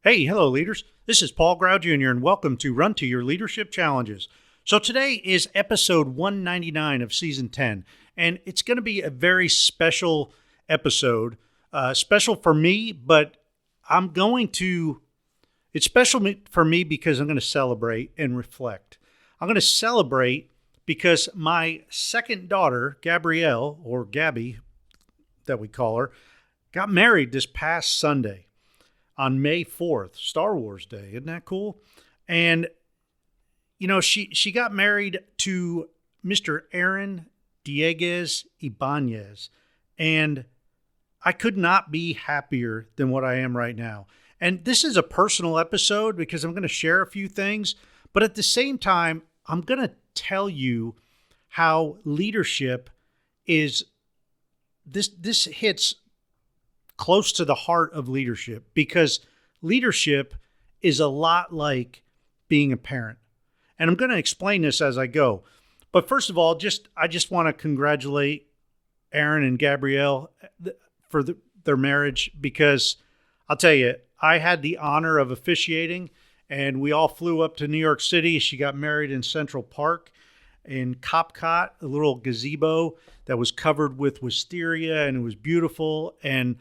Hey, hello, leaders. This is Paul Grau Jr., and welcome to Run to Your Leadership Challenges. So, today is episode 199 of season 10, and it's going to be a very special episode. Special for me, but it's special for me because I'm going to celebrate and reflect. I'm going to celebrate because my second daughter, Gabrielle, or Gabby, that we call her, got married this past Sunday on May 4th, Star Wars Day. Isn't that cool? And, she got married to Mr. Aaron Dieguez Ibanez. And I could not be happier than what I am right now. And this is a personal episode because I'm going to share a few things. But at the same time, I'm going to tell you how leadership is, this hits close to the heart of leadership, because leadership is a lot like being a parent. And I'm going to explain this as I go. But first of all, I just want to congratulate Aaron and Gabrielle for their marriage, because I'll tell you, I had the honor of officiating, and we all flew up to New York City. She got married in Central Park in Copcot, a little gazebo that was covered with wisteria, and it was beautiful. And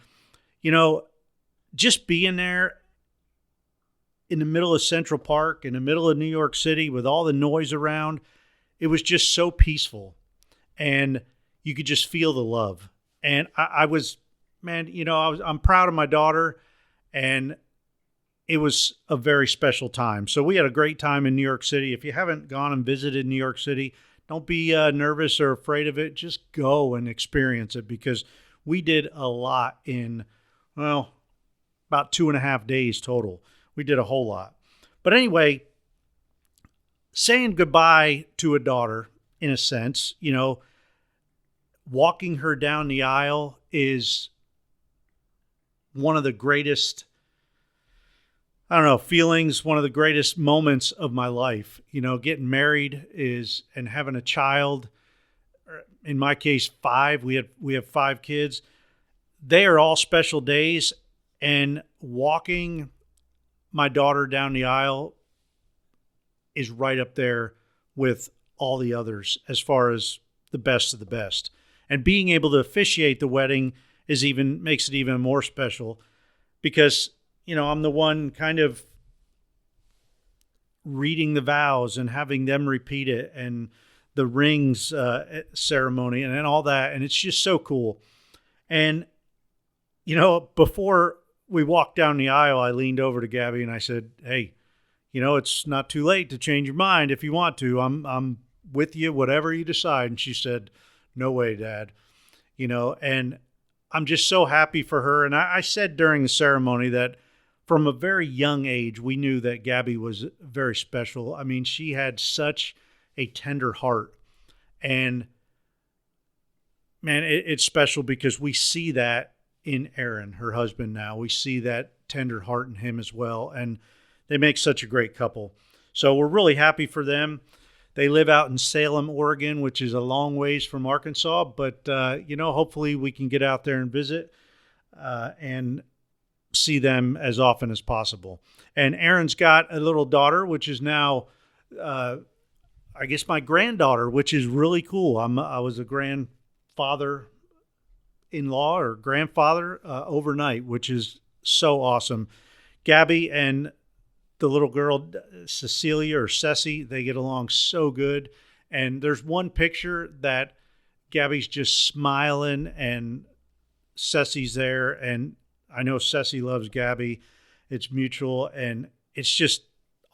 just being there in the middle of Central Park, in the middle of New York City with all the noise around, it was just so peaceful. And you could just feel the love. And I'm proud of my daughter, and it was a very special time. So we had a great time in New York City. If you haven't gone and visited New York City, don't be nervous or afraid of it. Just go and experience it, because we did a lot in about 2.5 days total. We did a whole lot. But anyway, saying goodbye to a daughter, in a sense, walking her down the aisle is one of the greatest, feelings, one of the greatest moments of my life. Getting married and having a child, in my case, 5. We have 5 kids. They are all special days, and walking my daughter down the aisle is right up there with all the others as far as the best of the best. And being able to officiate the wedding makes it even more special, because, I'm the one kind of reading the vows and having them repeat it, and the rings ceremony and all that. And it's just so cool. And before we walked down the aisle, I leaned over to Gabby and I said, "Hey, it's not too late to change your mind if you want to. I'm with you, whatever you decide." And she said, "No way, Dad." And I'm just so happy for her. And I said during the ceremony that from a very young age, we knew that Gabby was very special. I mean, she had such a tender heart. And man, it's special because we see that in Aaron, her husband now. We see that tender heart in him as well. And they make such a great couple. So we're really happy for them. They live out in Salem, Oregon, which is a long ways from Arkansas. But, hopefully we can get out there and visit and see them as often as possible. And Aaron's got a little daughter, which is now, I guess, my granddaughter, which is really cool. I was a grandfather-in-law or grandfather overnight, which is so awesome. Gabby and the little girl, Cecilia or Ceci, they get along so good. And there's one picture that Gabby's just smiling and Ceci's there. And I know Ceci loves Gabby. It's mutual. And it's just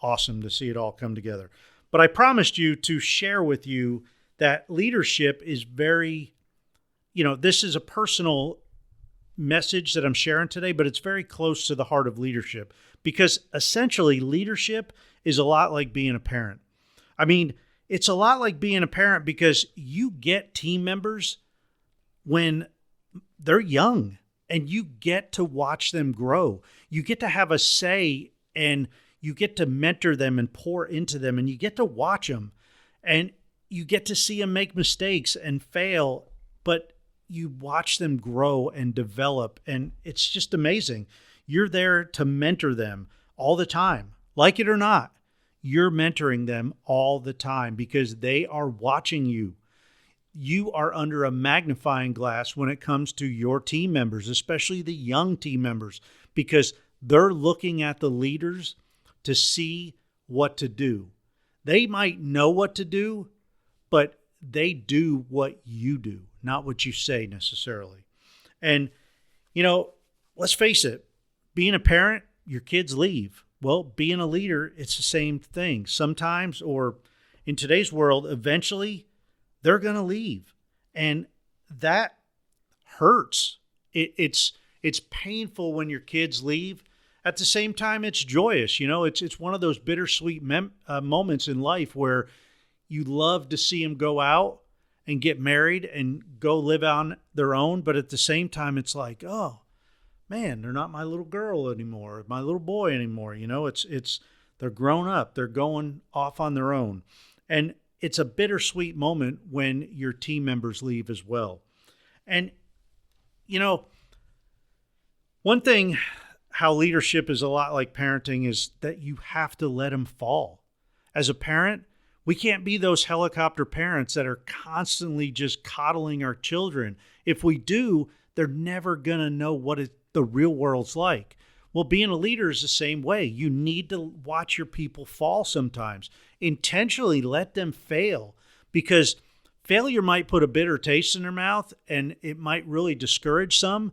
awesome to see it all come together. But I promised you to share with you that leadership is very, this is a personal message that I'm sharing today, but it's very close to the heart of leadership, because essentially leadership is a lot like being a parent. I mean, it's a lot like being a parent because you get team members when they're young and you get to watch them grow. You get to have a say, and you get to mentor them and pour into them, and you get to watch them, and you get to see them make mistakes and fail, but you watch them grow and develop, and it's just amazing. You're there to mentor them all the time. Like it or not, you're mentoring them all the time because they are watching you. You are under a magnifying glass when it comes to your team members, especially the young team members, because they're looking at the leaders to see what to do. They might know what to do, but they do what you do, not what you say necessarily. And, let's face it, being a parent, your kids leave. Well, being a leader, it's the same thing. Sometimes, or in today's world, eventually, they're going to leave. And that hurts. It's painful when your kids leave. At the same time, it's joyous. It's one of those bittersweet moments in life where you love to see them go out and get married and go live on their own. But at the same time, it's like, oh, man, they're not my little girl anymore, my little boy anymore. They're grown up. They're going off on their own. And it's a bittersweet moment when your team members leave as well. And, one thing, how leadership is a lot like parenting, is that you have to let them fall. As a parent, we can't be those helicopter parents that are constantly just coddling our children. If we do, they're never going to know what the real world's like. Well, being a leader is the same way. You need to watch your people fall sometimes. Intentionally let them fail, because failure might put a bitter taste in their mouth and it might really discourage some,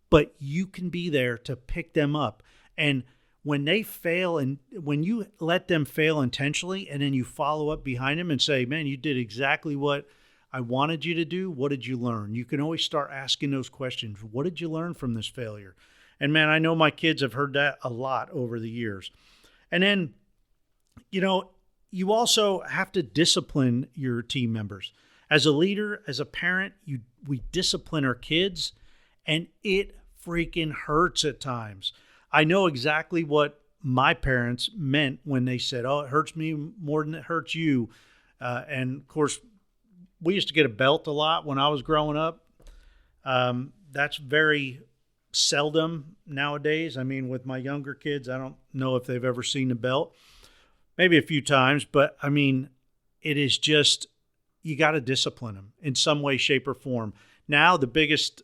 but you can be there to pick them up. And when they fail, and when you let them fail intentionally and then you follow up behind them and say, man, you did exactly what I wanted you to do. What did you learn? You can always start asking those questions. What did you learn from this failure? And man, I know my kids have heard that a lot over the years. And then, you also have to discipline your team members. As a leader, as a parent, we discipline our kids, and it freaking hurts at times. I know exactly what my parents meant when they said, oh, it hurts me more than it hurts you. And of course, we used to get a belt a lot when I was growing up. That's very seldom nowadays. I mean, with my younger kids, I don't know if they've ever seen a belt. Maybe a few times, but I mean, it is just, you got to discipline them in some way, shape, or form. Now, the biggest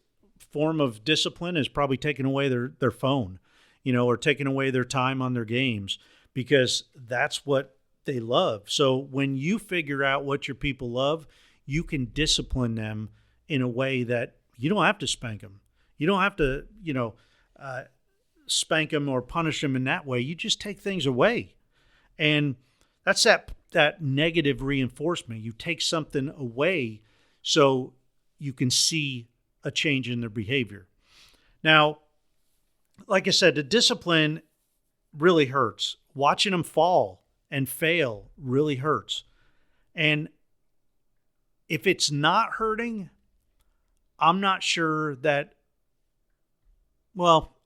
form of discipline is probably taking away their phone, or taking away their time on their games, because that's what they love. So when you figure out what your people love, you can discipline them in a way that you don't have to spank them. You don't have to, spank them or punish them in that way. You just take things away. And that's that negative reinforcement. You take something away so you can see a change in their behavior. Now, like I said, the discipline really hurts. Watching them fall and fail really hurts. And if it's not hurting, I'm not sure that, well,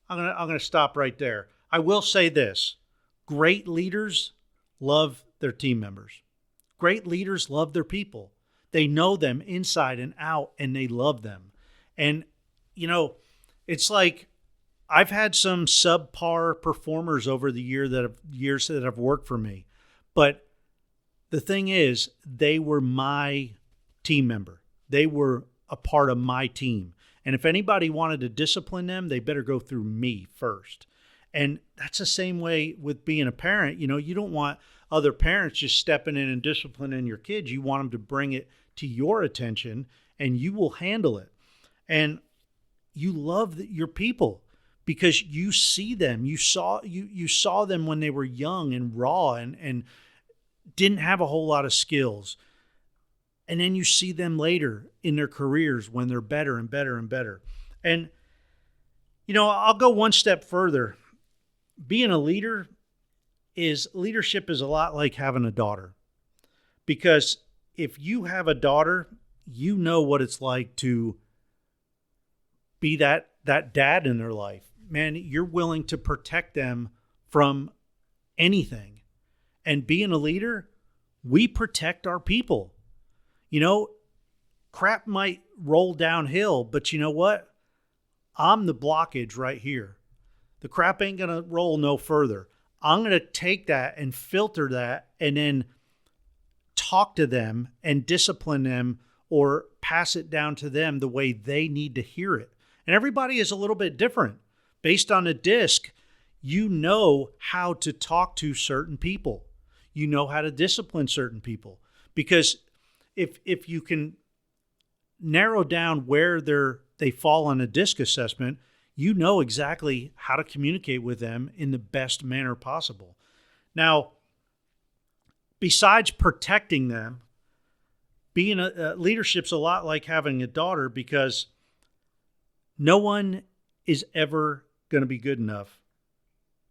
I'm gonna stop right there. I will say this. Great leaders love their team members. Great leaders love their people. They know them inside and out, and they love them. And, it's like I've had some subpar performers over the years that have worked for me. But the thing is, they were my team member. They were a part of my team. And if anybody wanted to discipline them, they better go through me first. And that's the same way with being a parent. You don't want other parents just stepping in and disciplining your kids. You want them to bring it to your attention, and you will handle it. And you love your people because you see them. You saw them when they were young and raw and didn't have a whole lot of skills. And then you see them later in their careers when they're better and better and better. And, I'll go one step further. Being a leadership is a lot like having a daughter. Because if you have a daughter, you know what it's like to be that dad in their life. Man, you're willing to protect them from anything. And being a leader, we protect our people. Crap might roll downhill, but you know what? I'm the blockage right here. The crap ain't going to roll no further. I'm going to take that and filter that and then talk to them and discipline them or pass it down to them the way they need to hear it. And everybody is a little bit different. Based on a disc, you know how to talk to certain people. You know how to discipline certain people. Because if you can narrow down where they fall on a disc assessment, you know exactly how to communicate with them in the best manner possible. Now, besides protecting them, being leadership's a lot like having a daughter, because no one is ever going to be good enough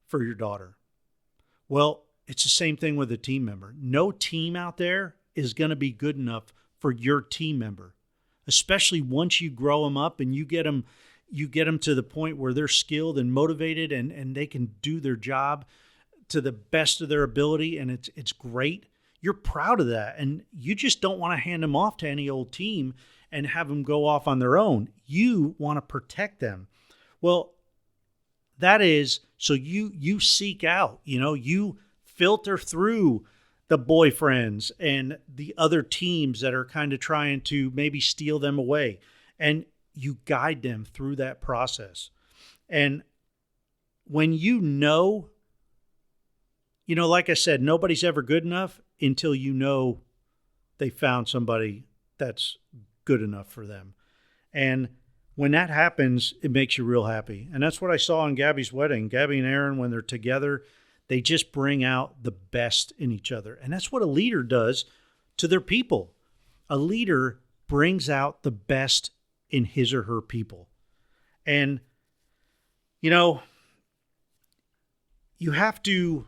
for your daughter. Well, it's the same thing with a team member. No team out there is going to be good enough for your team member, especially once you grow them up and you get them to the point where they're skilled and motivated and they can do their job to the best of their ability, and it's great. You're proud of that, and you just don't want to hand them off to any old team and have them go off on their own. You want to protect them. Well, that is, so you seek out, you filter through the boyfriends and the other teams that are kind of trying to maybe steal them away, and you guide them through that process. And when like I said, nobody's ever good enough until they found somebody that's good enough for them. And when that happens, it makes you real happy. And that's what I saw in Gabby's wedding. Gabby and Aaron, when they're together, they just bring out the best in each other. And that's what a leader does to their people. A leader brings out the best in his or her people. And, you have to,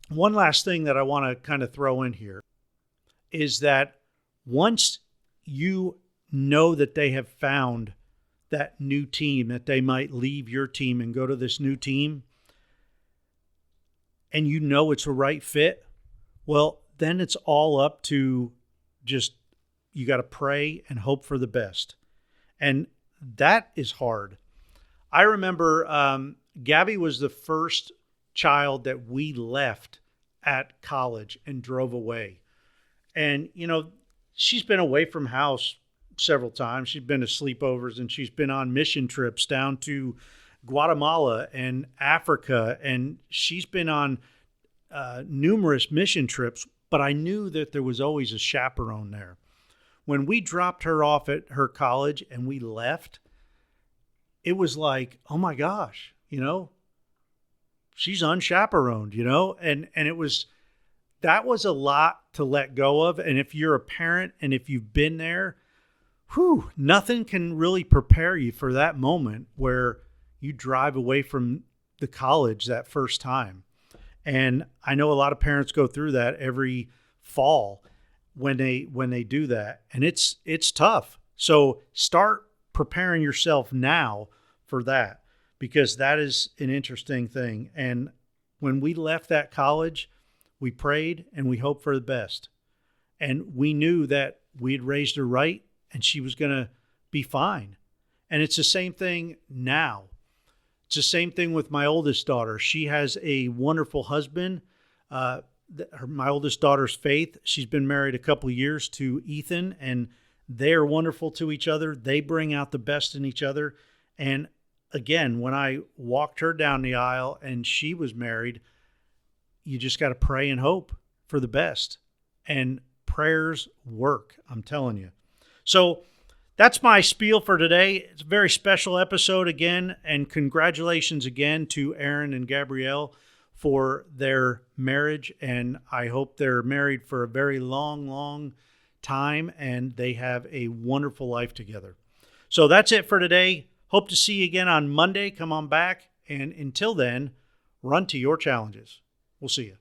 one last thing that I want to kind of throw in here is that once you know that they have found that new team, that they might leave your team and go to this new team, and it's a right fit, well, then it's all up to just, you got to pray and hope for the best. And that is hard. I remember Gabby was the first child that we left at college and drove away. And, she's been away from house several times. She's been to sleepovers and she's been on mission trips down to Guatemala and Africa. And she's been on numerous mission trips, but I knew that there was always a chaperone there. When we dropped her off at her college and we left, it was like, oh my gosh, she's unchaperoned, and that was a lot to let go of. And if you're a parent and if you've been there, nothing can really prepare you for that moment where you drive away from the college that first time. And I know a lot of parents go through that every fall when they do that, and it's tough. So start preparing yourself now for that, because that is an interesting thing. And when we left that college, we prayed and we hoped for the best. And we knew that we had raised her right and she was going to be fine. And it's the same thing now. It's the same thing with my oldest daughter. She has a wonderful husband. My oldest daughter's Faith. She's been married a couple years to Ethan, and they are wonderful to each other. They bring out the best in each other. And again, when I walked her down the aisle and she was married, you just got to pray and hope for the best. And prayers work, I'm telling you. So that's my spiel for today. It's a very special episode again, and congratulations again to Aaron and Gabrielle for their marriage, and I hope they're married for a very long, long time, and they have a wonderful life together. So that's it for today. Hope to see you again on Monday. Come on back, and until then, run to your challenges. We'll see you.